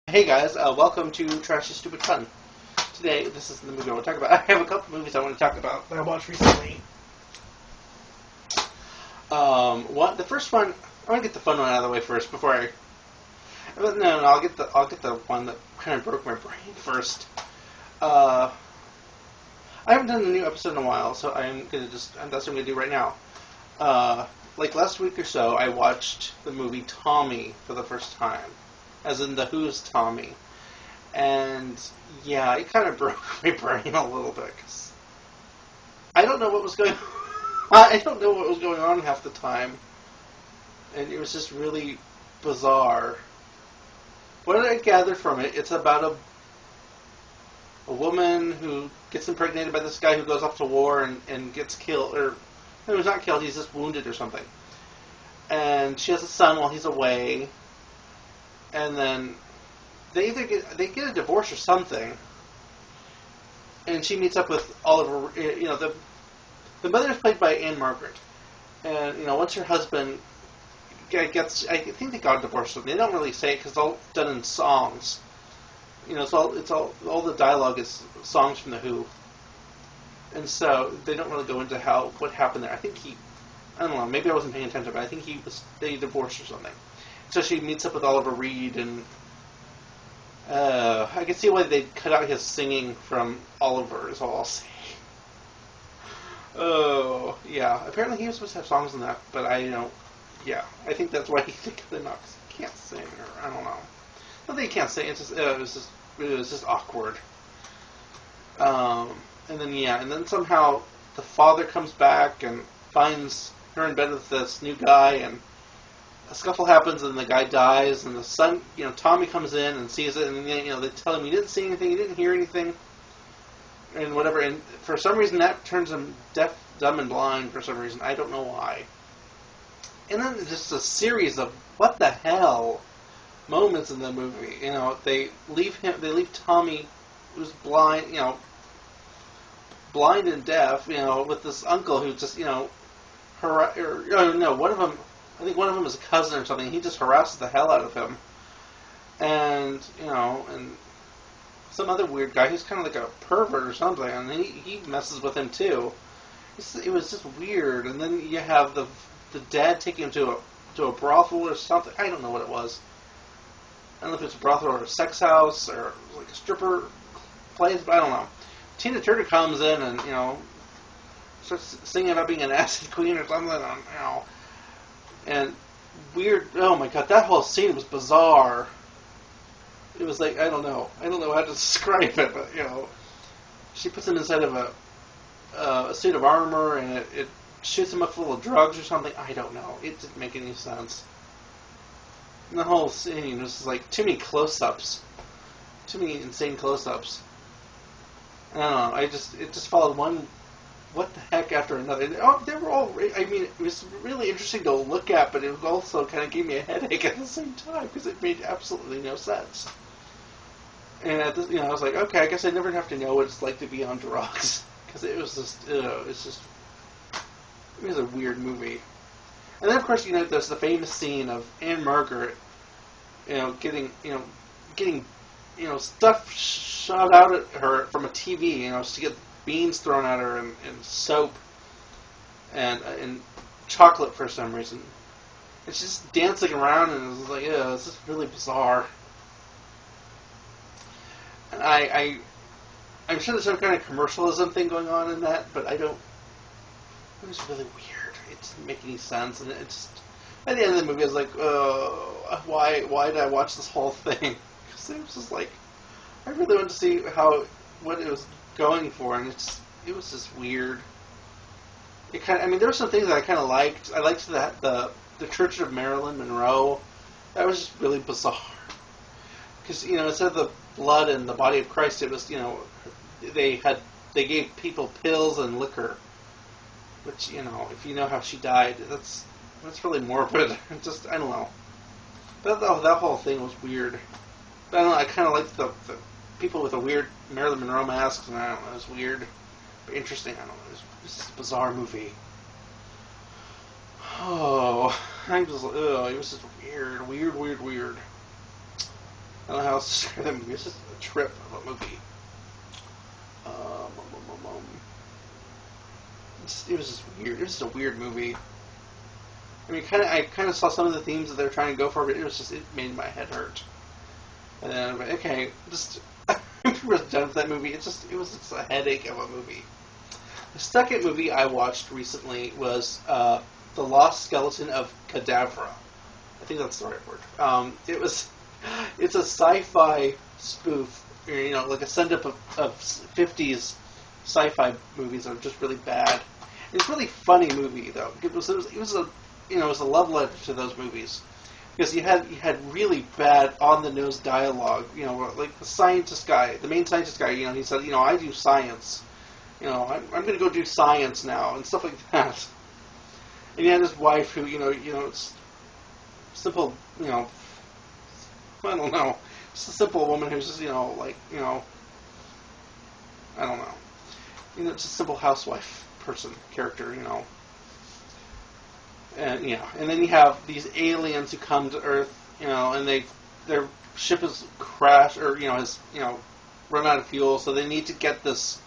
Hey guys, welcome to Trashy Stupid Fun. Today, this is the movie I want to talk about. I have a couple movies I want to talk about that I watched recently. The first one, I want to get the fun one out of the way first before I. No, I'll get the one that kind of broke my brain first. I haven't done a new episode in a while, so that's what I'm gonna do right now. Like last week or so, I watched the movie Tommy for the first time, as in the Who's Tommy. And yeah, it kind of broke my brain a little bit because I don't know what was going. I don't know what was going on half the time, and it was just really bizarre. What did I gather from it? It's about a woman who gets impregnated by this guy who goes off to war and gets killed, or no, he's not killed. He's just wounded or something. And she has a son while he's away, and then they get a divorce or something, and she meets up with Oliver. The mother is played by Anne Margaret, and once her husband gets, I think they got divorced. They don't really say it because it's all done in songs. All the dialogue is songs from the Who, and so they don't really go into what happened there. I don't know, maybe I wasn't paying attention, but I think they divorced or something. So she meets up with Oliver Reed and. I can see why they cut out his singing from Oliver, is all I'll say. Oh, yeah. Apparently he was supposed to have songs in that, but yeah. I think that's why they cut them out, because he can't sing, or I don't know. Not that he can't sing, it was just awkward. And then somehow the father comes back and finds her in bed with this new guy, and a scuffle happens and the guy dies, and the son, Tommy comes in and sees it, and they tell him he didn't see anything, he didn't hear anything, and whatever. And for some reason that turns him deaf, dumb, and blind. For some reason, I don't know why. And then just a series of what the hell moments in the movie. They leave Tommy, who's blind, blind and deaf, with this uncle who just, one of them. I think one of them is a cousin or something. He just harasses the hell out of him. And some other weird guy who's kind of like a pervert or something, and he messes with him too. It was just weird. And then you have the dad taking him to a brothel or something. I don't know what it was. I don't know if it's a brothel or a sex house or like a stripper place, but I don't know. Tina Turner comes in and, starts singing about being an acid queen or something, and weird. Oh my god, that whole scene was bizarre. It was like, I don't know how to describe it, but she puts him inside of a suit of armor, and it shoots him up full of drugs or something. I don't know. It didn't make any sense. And the whole scene was just like too many close-ups, too many insane close-ups. I don't know. It just followed one. What the heck after another. They were all. I mean, it was really interesting to look at, but it also kind of gave me a headache at the same time because it made absolutely no sense. And I was like, okay, I guess I never have to know what it's like to be on drugs because it was just, it was a weird movie. And then of course, there's the famous scene of Anne Margaret, getting stuff shot out at her from a TV. She gets beans thrown at her and soap and chocolate for some reason. And she's just dancing around, and it was like, yeah, this is really bizarre. And I'm sure there's some kind of commercialism thing going on in that, but it was really weird. It didn't make any sense, and it just, at the end of the movie, I was like, why did I watch this whole thing? Because it was just like, I really wanted to see what it was going for, and it was just weird. There were some things that I kind of liked. I liked the Church of Marilyn Monroe. That was just really bizarre. Because instead of the blood and the body of Christ, it was they gave people pills and liquor. Which if you know how she died, that's really morbid. Just I don't know. That whole thing was weird. But I don't know. I kind of liked the people with a weird Marilyn Monroe masks, and I don't know, it was weird, but interesting. I don't know, it was just a bizarre movie. Oh, it was just weird. I don't know how else to describe that movie. It's just a trip of a movie. Um, um, um, um, it was just weird. It was just a weird movie. I mean, I kind of saw some of the themes that they were trying to go for, but it made my head hurt. And then I'm like, okay, just I'm pretty much done with that movie. It was just a headache of a movie. The second movie I watched recently was The Lost Skeleton of Cadavra. I think that's the right word. It's a sci-fi spoof, like a send-up of 50s sci-fi movies that are just really bad. It's a really funny movie though. It was a love letter to those movies because you had really bad on the nose dialogue. Like the main scientist guy. He said, I do science. I'm going to go do science now and stuff like that. And he had his wife who, it's simple, I don't know, just a simple woman who's just, I don't know, just a simple housewife character. And then you have these aliens who come to Earth, and their ship is crashed or has run out of fuel, so they need to get this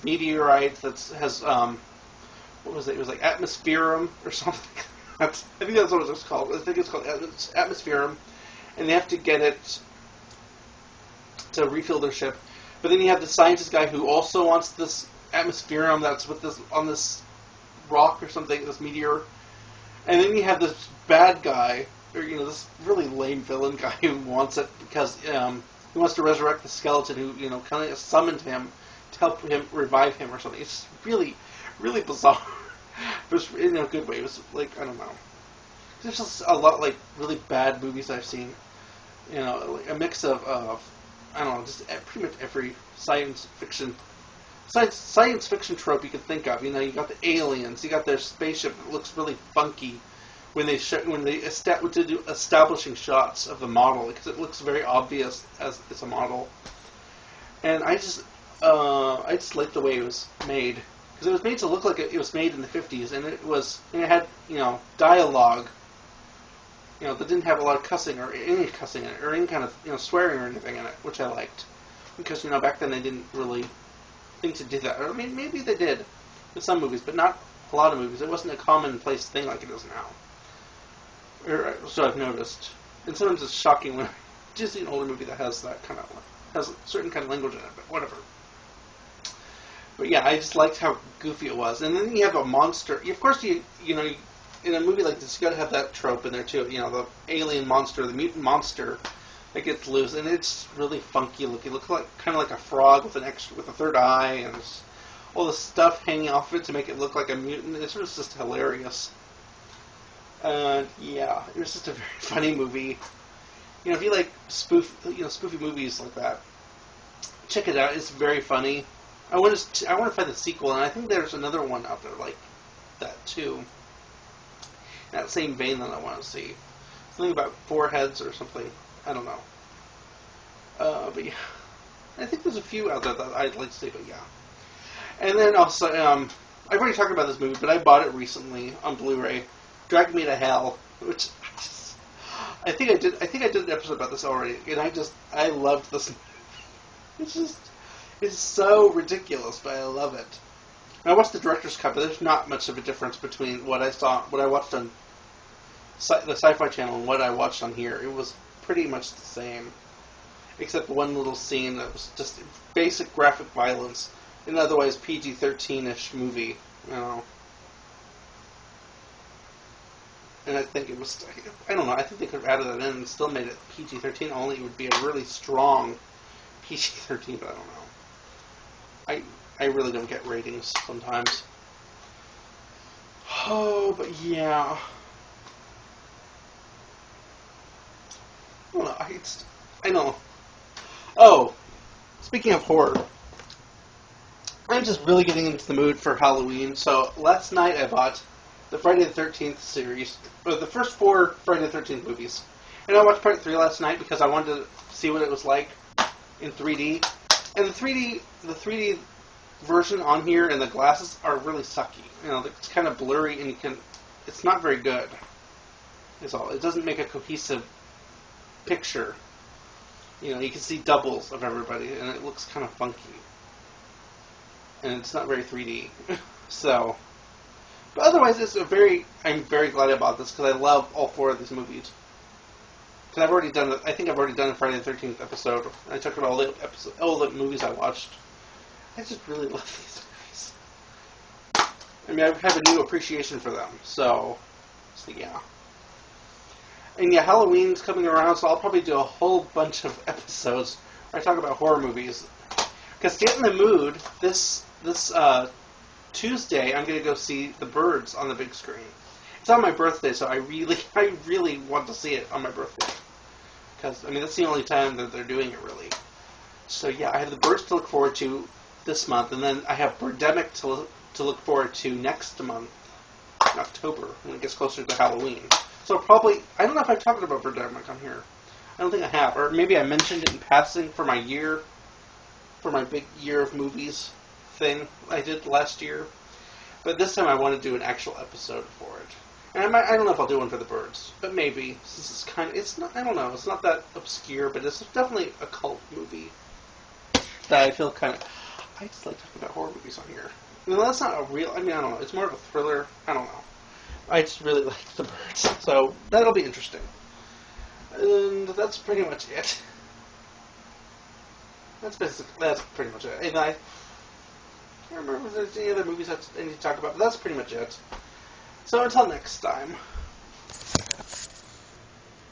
meteorite has what was it? It was like atmospherium or something. I think that's what it's called. I think it's called atmospherium, and they have to get it to refuel their ship. But then you have the scientist guy who also wants this atmospherium that's on this rock or something, this meteor. And then you have this bad guy, or this really lame villain guy who wants it because he wants to resurrect the skeleton who kind of summoned him to help him revive him or something. It's really, really bizarre, but in a good way. It was like, I don't know. There's just a lot like really bad movies I've seen. Like a mix of I don't know, just pretty much every science fiction trope you can think of. You got the aliens, you got their spaceship that looks really funky when they do establishing shots of the model because it looks very obvious as it's a model. And I just like the way it was made because it was made to look like it was made in the 50s, and it had dialogue that didn't have a lot of cussing or any cussing in it or any kind of swearing or anything in it, which I liked because back then they didn't really think to do that. Or maybe they did in some movies, but not a lot of movies. It wasn't a commonplace thing like it is now. Or so I've noticed. And sometimes it's shocking when you see an older movie that has that has a certain kind of language in it, but whatever. But yeah, I just liked how goofy it was. And then you have a monster. Of course, you in a movie like this, you got to have that trope in there too. The alien monster, the mutant monster that gets loose, and it's really funky looking. It looks kind of like a frog with a third eye, and all the stuff hanging off it to make it look like a mutant. It was just hilarious. And yeah, it was just a very funny movie. If you like spoofy movies like that, check it out. It's very funny. I want to find the sequel, and I think there's another one out there like that too. In that same vein that I want to see. Something about four heads or something. I don't know. But yeah, I think there's a few out there that I'd like to see. But yeah, and then also I've already talked about this movie, but I bought it recently on Blu-ray. Drag Me to Hell, which I think I did an episode about this already, and I loved this. It's so ridiculous, but I love it. And I watched the director's cut, but there's not much of a difference between what I watched on the Sci-Fi Channel and what I watched on here. It was pretty much the same, except one little scene that was just basic graphic violence, an otherwise PG-13-ish movie, And I think it was, I don't know, I think they could have added that in and still made it PG-13, only it would be a really strong PG-13, but I don't know. I really don't get ratings sometimes. Oh, but yeah. I don't know, I know. Oh, speaking of horror, I'm just really getting into the mood for Halloween, so last night I bought the Friday the 13th series, or the first 4 Friday the 13th movies. And I watched part 3 last night because I wanted to see what it was like in 3D. And the 3D version on here and the glasses are really sucky. It's kind of blurry and it's not very good. Is all. It doesn't make a cohesive picture. You know, you can see doubles of everybody, and it looks kind of funky. And it's not very 3D. So, but otherwise, I'm very glad I bought this because I love all four of these movies. Because I've already done it. I think I've already done a Friday the 13th episode. I talked about all the movies I watched. I just really love these movies. I mean, I have a new appreciation for them. So yeah. And yeah, Halloween's coming around, so I'll probably do a whole bunch of episodes where I talk about horror movies. Because to get in the mood, this Tuesday, I'm going to go see The Birds on the big screen. It's on my birthday, so I really want to see it on my birthday. Because, I mean, that's the only time that they're doing it, really. So yeah, I have The Birds to look forward to this month, and then I have Birdemic to look forward to next month, in October, when it gets closer to Halloween. So probably, I don't know if I've talked about Birdemic on here. I don't think I have, or maybe I mentioned it in passing for my big year of movies thing I did last year. But this time I want to do an actual episode for it. And I don't know if I'll do one for The Birds, but maybe, since it's not, I don't know, it's not that obscure, but it's definitely a cult movie that I feel kind of, I just like talking about horror movies on here. Well, that's not a real, I mean, I don't know, it's more of a thriller, I don't know. I just really like The Birds, so that'll be interesting. And that's pretty much it. That's pretty much it. And I can't remember if there's any other movies I need to talk about, but that's pretty much it. So until next time.